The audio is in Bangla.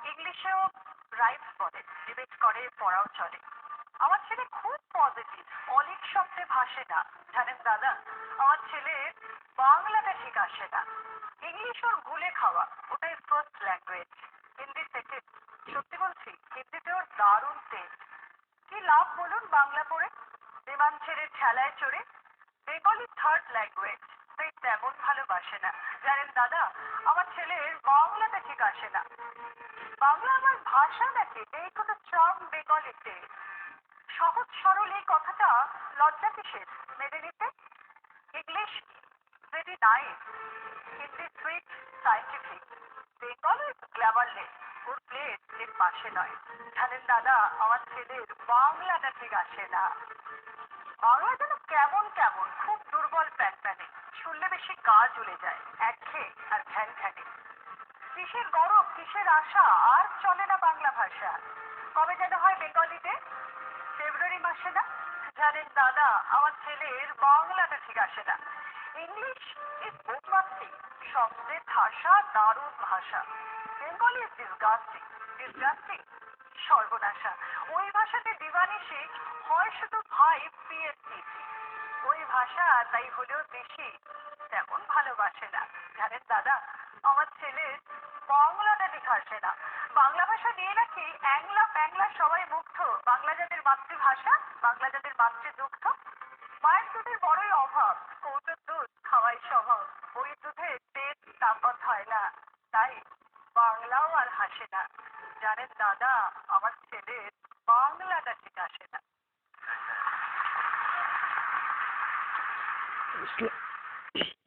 ইংলিশেও রাইটস বলে, ডিবেট করে, পড়াও চলে। আমার ছেলে খুব পজিটিভ, অলিক শব্দে ভাসে না। জানেন দাদা, আমার ছেলে বাংলাটা ঠিক আসে না। ইংলিশ ওর গুলে খাওয়া, ওটাই ফার্স্ট ল্যাঙ্গুয়েজ। হিন্দি সেকেন্ড। সত্যি বলছি, হিন্দিতে ওর দারুণ টেস্ট। কি লাভ বলুন বাংলা পড়ে, বিমান ছেড়ে ঠেলায় চড়ে। বেঙ্গলি থার্ড ল্যাঙ্গুয়েজ, তাই তেমন ভালোবাসে না। জানেন দাদা, আমার ছেলের বাংলাটা ঠিক আসে না। বাংলা আমার ভাষা নাকি, নেই কোনো চার্ম বেঙ্গলিতে। সহজ সরল এই কথাটা লজ্জা কিসের মেনে নিতে? English very nice, Hindi sweet, scientific. Bengal is glamourless, or plate এর পাশে নয়। জানেন দাদা, আমার ছেলের বাংলাটা ঠিক আসে না। বাংলা যেন কেমন কেমন, খুব দুর্বল প্যানপ্যানে। শুনলে বেশি গা জ্বলে যায়, একঘেয়ে আর ঘ্যান ঘ্যানে। কিসের গরব, কিসের আশা, আর চলে না বাংলা ভাষা। কবে যেন হয় বেঙ্গলি ডে, ফেব্রুয়ারি মাসে না? জানেন দাদা, আমার ছেলের বাংলাটা ঠিক আসে না। ইংলিশ ইজ বোধমাত্রিক, শব্দে ভাষা, দারুণ ভাষা। বেঙ্গলি ইজ ডিসগাস্টিং, ডিসগাস্টিং, সর্বনাশা। ওই ভাষাতে দিবানিশি হয় শুধু ভাই পিএসটিসি। ওই ভাষা তাই হলেও বেশি তেমন ভালোবাসে না। জানেন দাদা, আমার ছেলের বাংলাটা ঠিক আসে না। বাংলা ভাষা নিয়ে নাকি অ্যাংলা ফ্যাংলা সবাই মুগ্ধ। বাংলা যাদের মাতৃভাষা, বাংলা যাদের মাতৃদুগ্ধ। মায়ের দুধের বড়ই অভাব, কৌটোর দুধ খাওয়াই স্বভাব। ওই দুধে তেজ তাকত হয় না, তাই বাংলাও আর হাসে না। জানেন দাদা, আমার ছেলের বাংলাটা ঠিক আসে না। ইসলা-